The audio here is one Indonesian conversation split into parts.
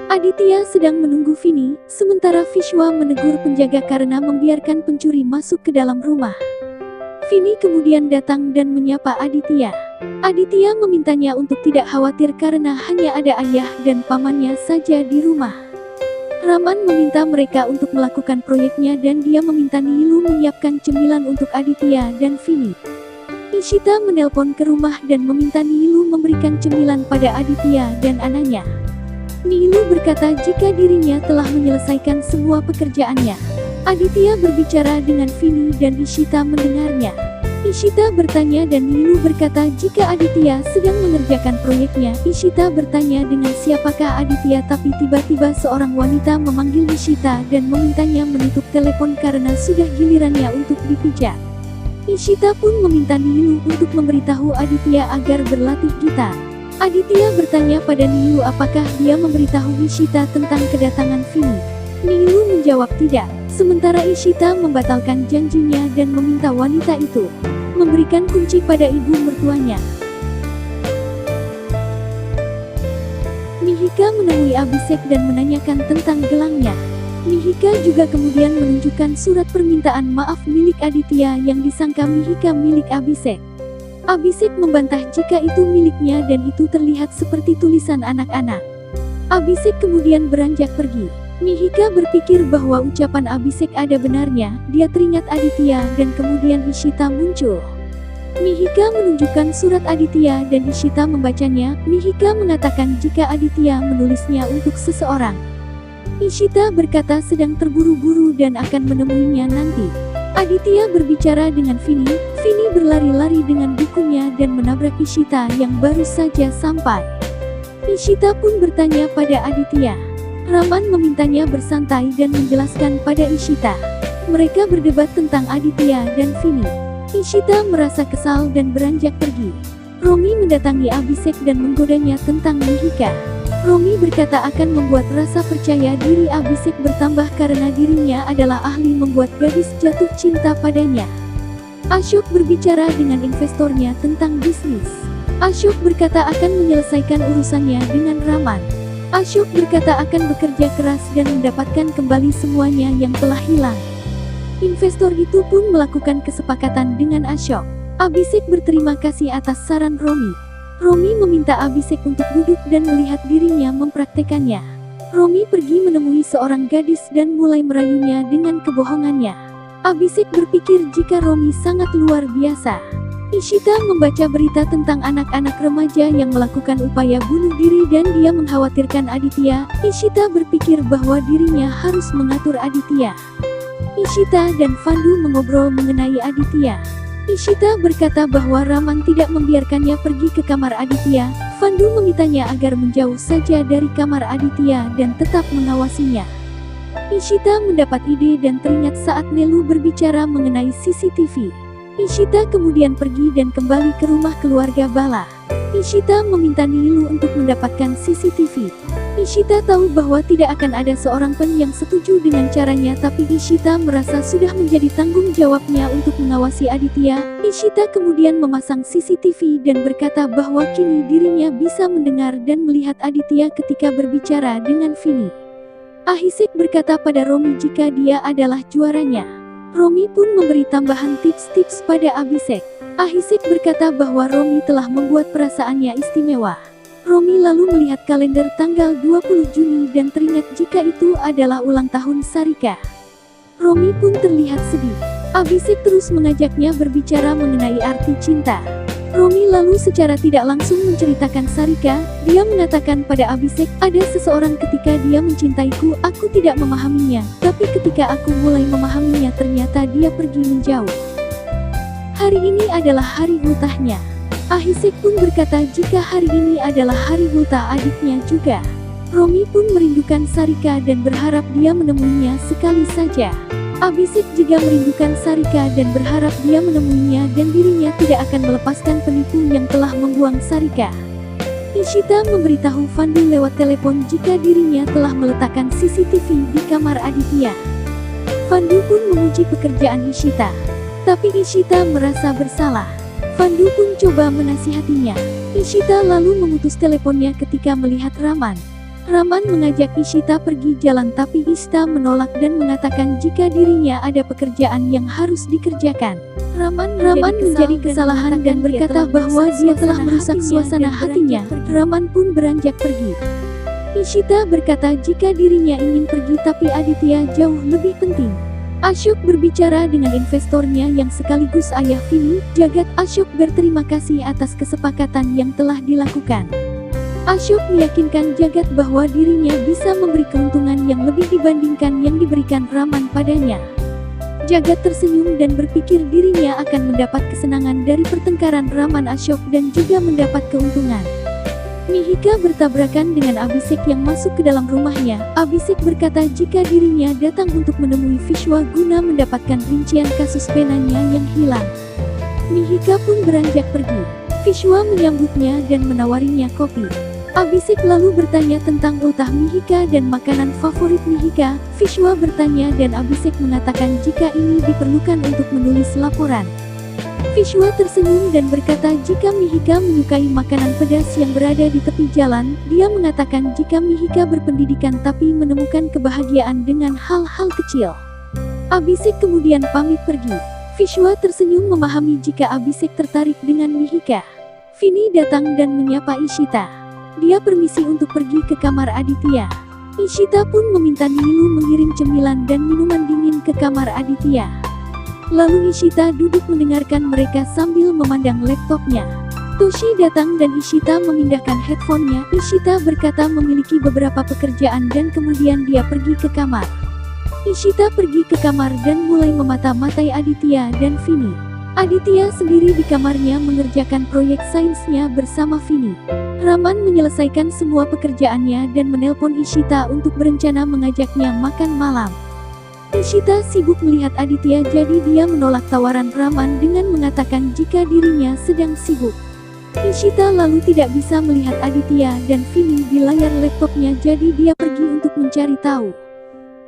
Aditya sedang menunggu Vini, sementara Vishwa menegur penjaga karena membiarkan pencuri masuk ke dalam rumah. Vini kemudian datang dan menyapa Aditya. Aditya memintanya untuk tidak khawatir karena hanya ada ayah dan pamannya saja di rumah. Raman meminta mereka untuk melakukan proyeknya dan dia meminta Nilu menyiapkan cemilan untuk Aditya dan Vini. Ishita menelpon ke rumah dan meminta Nilu memberikan cemilan pada Aditya dan anaknya. Nilu berkata jika dirinya telah menyelesaikan semua pekerjaannya. Aditya berbicara dengan Vini dan Ishita mendengarnya. Ishita bertanya dan Nilu berkata jika Aditya sedang mengerjakan proyeknya. Ishita bertanya dengan siapakah Aditya, tapi tiba-tiba seorang wanita memanggil Ishita dan memintanya menutup telepon karena sudah gilirannya untuk dipijat. Ishita pun meminta Nilu untuk memberitahu Aditya agar berlatih gitar. Aditya bertanya pada Nilu apakah dia memberitahu Ishita tentang kedatangan Vini. Nilu menjawab tidak, sementara Ishita membatalkan janjinya dan meminta wanita itu memberikan kunci pada ibu mertuanya. Mihika menemui Abhishek dan menanyakan tentang gelangnya. Mihika juga kemudian menunjukkan surat permintaan maaf milik Aditya yang disangka Mihika milik Abhishek. Abhishek membantah jika itu miliknya dan itu terlihat seperti tulisan anak-anak. Abhishek kemudian beranjak pergi. Mihika berpikir bahwa ucapan Abhishek ada benarnya. Dia teringat Aditya dan kemudian Ishita muncul. Mihika menunjukkan surat Aditya dan Ishita membacanya. Mihika mengatakan jika Aditya menulisnya untuk seseorang. Ishita berkata sedang terburu-buru dan akan menemuinya nanti. Aditya berbicara dengan Vini. Vini berlari-lari dengan bukunya dan menabrak Ishita yang baru saja sampai. Ishita pun bertanya pada Aditya. Raman memintanya bersantai dan menjelaskan pada Ishita. Mereka berdebat tentang Aditya dan Vini. Ishita merasa kesal dan beranjak pergi. Romi mendatangi Abhishek dan menggodanya tentang Mihika. Romi berkata akan membuat rasa percaya diri Abhishek bertambah karena dirinya adalah ahli membuat gadis jatuh cinta padanya. Ashok berbicara dengan investornya tentang bisnis. Ashok berkata akan menyelesaikan urusannya dengan Raman. Ashok berkata akan bekerja keras dan mendapatkan kembali semuanya yang telah hilang. Investor itu pun melakukan kesepakatan dengan Ashok. Abhishek berterima kasih atas saran Romi. Romi meminta Abhishek untuk duduk dan melihat dirinya mempraktekannya. Romi pergi menemui seorang gadis dan mulai merayunya dengan kebohongannya. Abhishek berpikir jika Romi sangat luar biasa. Ishita membaca berita tentang anak-anak remaja yang melakukan upaya bunuh diri dan dia mengkhawatirkan Aditya. Ishita berpikir bahwa dirinya harus mengatur Aditya. Ishita dan Fandu mengobrol mengenai Aditya. Ishita berkata bahwa Raman tidak membiarkannya pergi ke kamar Aditya. Fandu memintanya agar menjauh saja dari kamar Aditya dan tetap mengawasinya. Ishita mendapat ide dan teringat saat Nelu berbicara mengenai CCTV. Ishita kemudian pergi dan kembali ke rumah keluarga Bala. Ishita meminta Nilu untuk mendapatkan CCTV. Ishita tahu bahwa tidak akan ada seorang pun yang setuju dengan caranya, tapi Ishita merasa sudah menjadi tanggung jawabnya untuk mengawasi Aditya. Ishita kemudian memasang CCTV dan berkata bahwa kini dirinya bisa mendengar dan melihat Aditya ketika berbicara dengan Vini. Abhishek berkata pada Romi jika dia adalah juaranya. Romi pun memberi tambahan tips-tips pada Abhishek. Abhishek berkata bahwa Romi telah membuat perasaannya istimewa. Romi lalu melihat kalender tanggal 20 Juni dan teringat jika itu adalah ulang tahun Sarika. Romi pun terlihat sedih. Abhishek terus mengajaknya berbicara mengenai arti cinta. Romi lalu secara tidak langsung menceritakan Sarika. Dia mengatakan pada Abhishek, ada seseorang ketika dia mencintaiku, aku tidak memahaminya. Tapi ketika aku mulai memahaminya ternyata dia pergi menjauh. Hari ini adalah hari ultahnya. Abhishek pun berkata jika hari ini adalah hari ultah adiknya juga. Romi pun merindukan Sarika dan berharap dia menemuinya sekali saja. Abhishek juga merindukan Sarika dan berharap dia menemuinya dan dirinya tidak akan melepaskan penipu yang telah membuang Sarika. Ishita memberitahu Fandu lewat telepon jika dirinya telah meletakkan CCTV di kamar Aditya. Fandu pun memuji pekerjaan Ishita. Tapi Ishita merasa bersalah. Fandu pun coba menasihatinya. Ishita lalu memutus teleponnya ketika melihat Raman. Raman mengajak Ishita pergi jalan tapi Ishita menolak dan mengatakan jika dirinya ada pekerjaan yang harus dikerjakan. Raman menjadi kesalahan dan berkata bahwa dia telah merusak suasana hatinya. Raman pun beranjak pergi. Ishita berkata jika dirinya ingin pergi tapi Aditya jauh lebih penting. Ashok berbicara dengan investornya yang sekaligus ayah Vini. Jagat Ashok berterima kasih atas kesepakatan yang telah dilakukan. Ashok meyakinkan Jagat bahwa dirinya bisa memberi keuntungan yang lebih dibandingkan yang diberikan Raman padanya. Jagat tersenyum dan berpikir dirinya akan mendapat kesenangan dari pertengkaran Raman Ashok dan juga mendapat keuntungan. Mihika bertabrakan dengan Abhishek yang masuk ke dalam rumahnya. Abhishek berkata jika dirinya datang untuk menemui Vishwa guna mendapatkan rincian kasus penanya yang hilang. Mihika pun beranjak pergi. Vishwa menyambutnya dan menawarinya kopi. Abhishek lalu bertanya tentang ultah Mihika dan makanan favorit Mihika. Vishwa bertanya dan Abhishek mengatakan jika ini diperlukan untuk menulis laporan. Vishwa tersenyum dan berkata jika Mihika menyukai makanan pedas yang berada di tepi jalan. Dia mengatakan jika Mihika berpendidikan tapi menemukan kebahagiaan dengan hal-hal kecil. Abhishek kemudian pamit pergi. Vishwa tersenyum memahami jika Abhishek tertarik dengan Mihika. Vini datang dan menyapa Ishita. Dia permisi untuk pergi ke kamar Aditya. Ishita pun meminta Nilu mengirim cemilan dan minuman dingin ke kamar Aditya. Lalu Ishita duduk mendengarkan mereka sambil memandang laptopnya. Toshi datang dan Ishita memindahkan headphone-nya. Ishita berkata memiliki beberapa pekerjaan dan kemudian dia pergi ke kamar. Ishita pergi ke kamar dan mulai memata-matai Aditya dan Vini. Aditya sendiri di kamarnya mengerjakan proyek sainsnya bersama Vini. Raman menyelesaikan semua pekerjaannya dan menelpon Ishita untuk berencana mengajaknya makan malam. Ishita sibuk melihat Aditya jadi dia menolak tawaran Raman dengan mengatakan jika dirinya sedang sibuk. Ishita lalu tidak bisa melihat Aditya dan Vini di layar laptopnya jadi dia pergi untuk mencari tahu.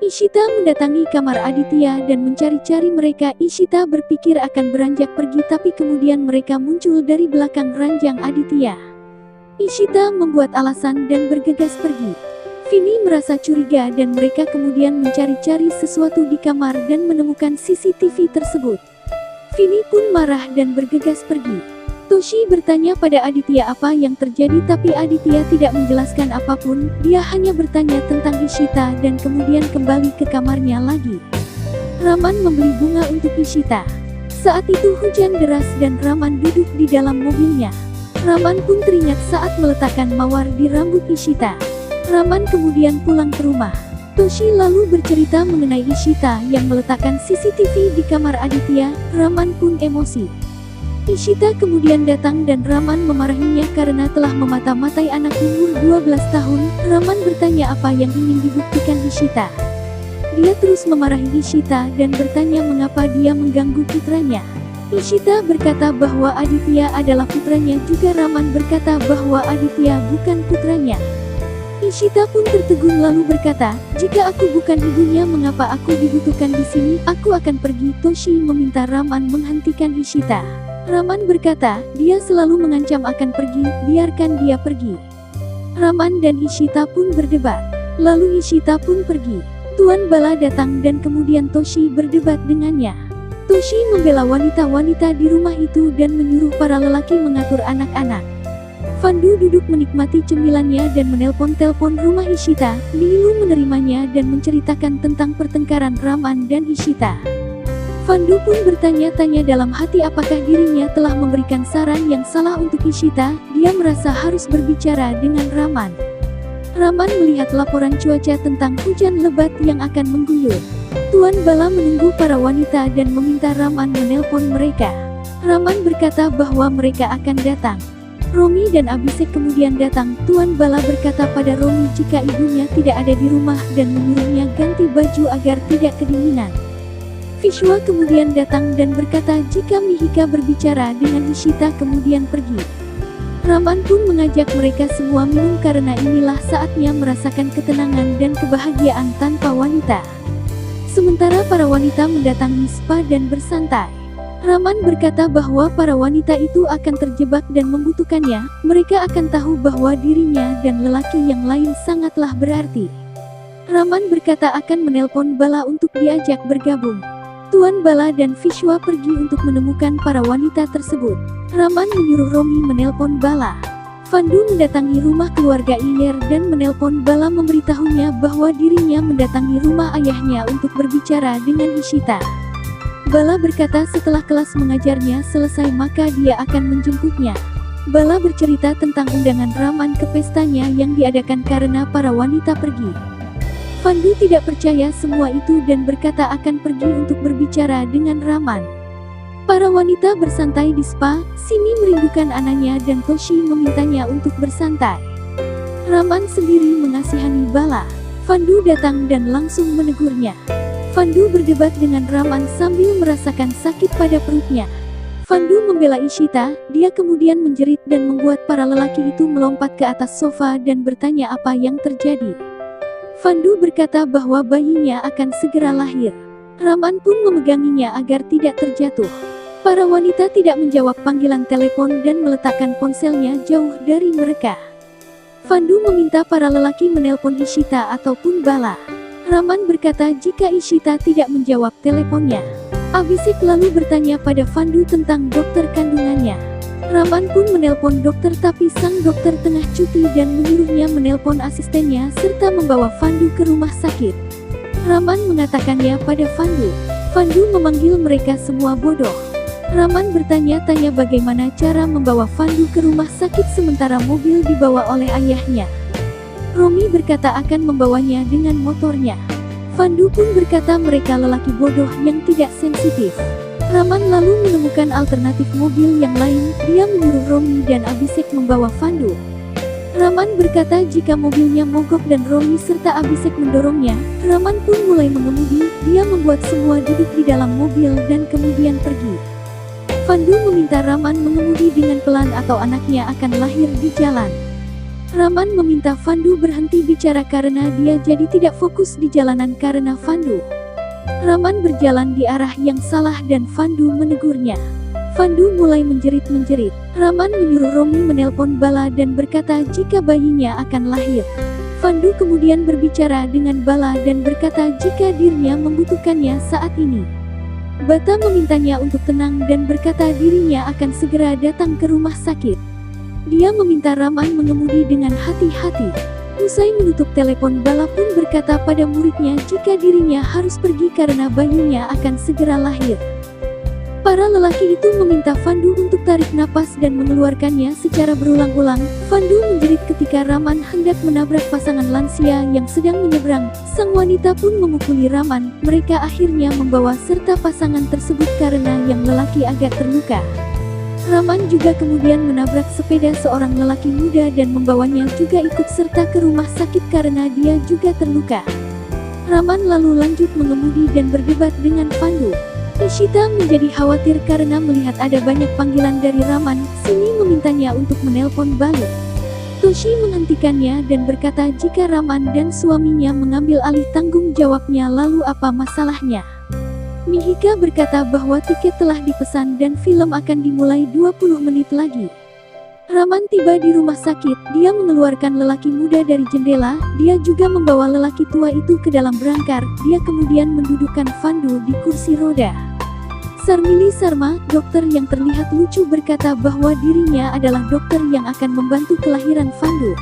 Ishita mendatangi kamar Aditya dan mencari-cari mereka. Ishita berpikir akan beranjak pergi tapi kemudian mereka muncul dari belakang ranjang Aditya. Ishita membuat alasan dan bergegas pergi. Vini merasa curiga dan mereka kemudian mencari-cari sesuatu di kamar dan menemukan CCTV tersebut. Vini pun marah dan bergegas pergi. Toshi bertanya pada Aditya apa yang terjadi tapi Aditya tidak menjelaskan apapun. Dia hanya bertanya tentang Ishita dan kemudian kembali ke kamarnya lagi. Raman membeli bunga untuk Ishita. Saat itu hujan deras dan Raman duduk di dalam mobilnya. Raman pun teringat saat meletakkan mawar di rambut Ishita. Raman kemudian pulang ke rumah. Toshi lalu bercerita mengenai Ishita yang meletakkan CCTV di kamar Aditya. Raman pun emosi. Ishita kemudian datang dan Raman memarahinya karena telah memata-matai anak umur 12 tahun. Raman bertanya apa yang ingin dibuktikan Ishita. Dia terus memarahi Ishita dan bertanya mengapa dia mengganggu putranya. Ishita berkata bahwa Aditya adalah putranya juga. Raman berkata bahwa Aditya bukan putranya. Ishita pun tertegun lalu berkata, jika aku bukan ibunya mengapa aku dibutuhkan di sini? Aku akan pergi. Toshi meminta Raman menghentikan Ishita. Raman berkata, dia selalu mengancam akan pergi, biarkan dia pergi. Raman dan Ishita pun berdebat. Lalu Ishita pun pergi. Tuan Bala datang dan kemudian Toshi berdebat dengannya. Toshi membela wanita-wanita di rumah itu dan menyuruh para lelaki mengatur anak-anak. Fandu duduk menikmati cemilannya dan menelpon telepon rumah Ishita. Nilu menerimanya dan menceritakan tentang pertengkaran Raman dan Ishita. Fandu pun bertanya-tanya dalam hati apakah dirinya telah memberikan saran yang salah untuk Ishita. Dia merasa harus berbicara dengan Raman. Raman melihat laporan cuaca tentang hujan lebat yang akan mengguyur. Tuan Bala menunggu para wanita dan meminta Raman menelpon mereka. Raman berkata bahwa mereka akan datang. Romi dan Abhishek kemudian datang. Tuan Bala berkata pada Romi jika ibunya tidak ada di rumah dan menyuruhnya ganti baju agar tidak kedinginan. Vishwa kemudian datang dan berkata jika Mihika berbicara dengan Ishita kemudian pergi. Raman pun mengajak mereka semua minum karena inilah saatnya merasakan ketenangan dan kebahagiaan tanpa wanita. Sementara para wanita mendatangi spa dan bersantai. Raman berkata bahwa para wanita itu akan terjebak dan membutuhkannya, mereka akan tahu bahwa dirinya dan lelaki yang lain sangatlah berarti. Raman berkata akan menelpon Bala untuk diajak bergabung. Tuan Bala dan Vishwa pergi untuk menemukan para wanita tersebut. Raman menyuruh Romi menelpon Bala. Fandu mendatangi rumah keluarga Iyer dan menelpon Bala memberitahunya bahwa dirinya mendatangi rumah ayahnya untuk berbicara dengan Ishita. Bala berkata setelah kelas mengajarnya selesai maka dia akan menjemputnya. Bala bercerita tentang undangan Raman ke pestanya yang diadakan karena para wanita pergi. Fandu tidak percaya semua itu dan berkata akan pergi untuk berbicara dengan Raman. Para wanita bersantai di spa, Simi merindukan anaknya dan Toshi memintanya untuk bersantai. Raman sendiri mengasihani Bala. Fandu datang dan langsung menegurnya. Fandu berdebat dengan Raman sambil merasakan sakit pada perutnya. Fandu membela Ishita, dia kemudian menjerit dan membuat para lelaki itu melompat ke atas sofa dan bertanya apa yang terjadi. Fandu berkata bahwa bayinya akan segera lahir. Raman pun memeganginya agar tidak terjatuh. Para wanita tidak menjawab panggilan telepon dan meletakkan ponselnya jauh dari mereka. Fandu meminta para lelaki menelpon Ishita ataupun Bala. Raman berkata jika Ishita tidak menjawab teleponnya. Abhishek lalu bertanya pada Fandu tentang dokter kandungannya. Raman pun menelpon dokter tapi sang dokter tengah cuti dan menyuruhnya menelpon asistennya serta membawa Fandu ke rumah sakit. Raman mengatakannya pada Fandu. Fandu memanggil mereka semua bodoh. Raman bertanya-tanya bagaimana cara membawa Fandu ke rumah sakit sementara mobil dibawa oleh ayahnya. Romi berkata akan membawanya dengan motornya. Fandu pun berkata mereka lelaki bodoh yang tidak sensitif. Raman lalu menemukan alternatif mobil yang lain, dia menyuruh Romi dan Abhishek membawa Fandu. Raman berkata jika mobilnya mogok dan Romi serta Abhishek mendorongnya, Raman pun mulai mengemudi, dia membuat semua duduk di dalam mobil dan kemudian pergi. Fandu meminta Raman mengemudi dengan pelan atau anaknya akan lahir di jalan. Raman meminta Fandu berhenti bicara karena dia jadi tidak fokus di jalanan karena Fandu. Raman berjalan di arah yang salah dan Fandu menegurnya. Fandu mulai menjerit-menjerit. Raman menyuruh Romi menelpon Bala dan berkata jika bayinya akan lahir. Fandu kemudian berbicara dengan Bala dan berkata jika dirinya membutuhkannya saat ini. Bata memintanya untuk tenang dan berkata dirinya akan segera datang ke rumah sakit. Dia meminta Raman mengemudi dengan hati-hati. Usai menutup telepon Bala pun berkata pada muridnya jika dirinya harus pergi karena bayinya akan segera lahir. Para lelaki itu meminta Fandu untuk tarik napas dan mengeluarkannya secara berulang-ulang. Fandu menjerit ketika Raman hendak menabrak pasangan lansia yang sedang menyeberang. Sang wanita pun memukuli Raman. Mereka akhirnya membawa serta pasangan tersebut karena yang lelaki agak terluka. Raman juga kemudian menabrak sepeda seorang lelaki muda dan membawanya juga ikut serta ke rumah sakit karena dia juga terluka. Raman lalu lanjut mengemudi dan berdebat dengan Fandu. Ishita menjadi khawatir karena melihat ada banyak panggilan dari Raman. Sini memintanya untuk menelpon balik. Toshi menghentikannya dan berkata jika Raman dan suaminya mengambil alih tanggung jawabnya lalu apa masalahnya. Mihika berkata bahwa tiket telah dipesan dan film akan dimulai 20 menit lagi. Raman tiba di rumah sakit, dia mengeluarkan lelaki muda dari jendela, dia juga membawa lelaki tua itu ke dalam berangkar, dia kemudian mendudukkan Fandu di kursi roda. Sarmili Sarma, dokter yang terlihat lucu berkata bahwa dirinya adalah dokter yang akan membantu kelahiran Fandu.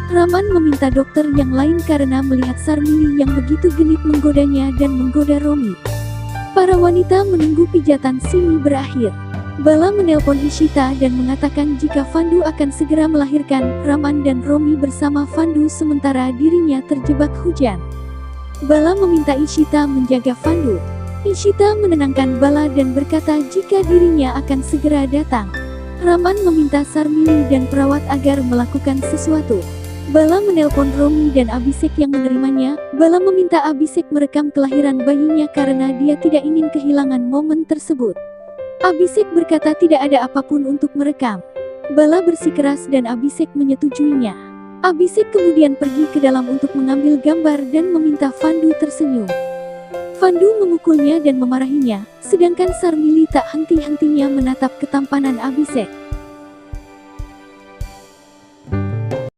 Raman meminta dokter yang lain karena melihat Sarmili yang begitu genit menggodanya dan menggoda Romi. Para wanita menunggu pijatan Simi berakhir. Bala menelpon Ishita dan mengatakan jika Fandu akan segera melahirkan. Raman dan Romi bersama Fandu sementara dirinya terjebak hujan. Bala meminta Ishita menjaga Fandu. Ishita menenangkan Bala dan berkata jika dirinya akan segera datang. Raman meminta Sarmili dan perawat agar melakukan sesuatu. Bala menelpon Romi dan Abhishek yang menerimanya. Bala meminta Abhishek merekam kelahiran bayinya karena dia tidak ingin kehilangan momen tersebut. Abhishek berkata tidak ada apapun untuk merekam. Bala bersikeras dan Abhishek menyetujuinya. Abhishek kemudian pergi ke dalam untuk mengambil gambar dan meminta Fandu tersenyum. Pandu memukulnya dan memarahinya, sedangkan Sarmili tak henti-hentinya menatap ketampanan Abhishek.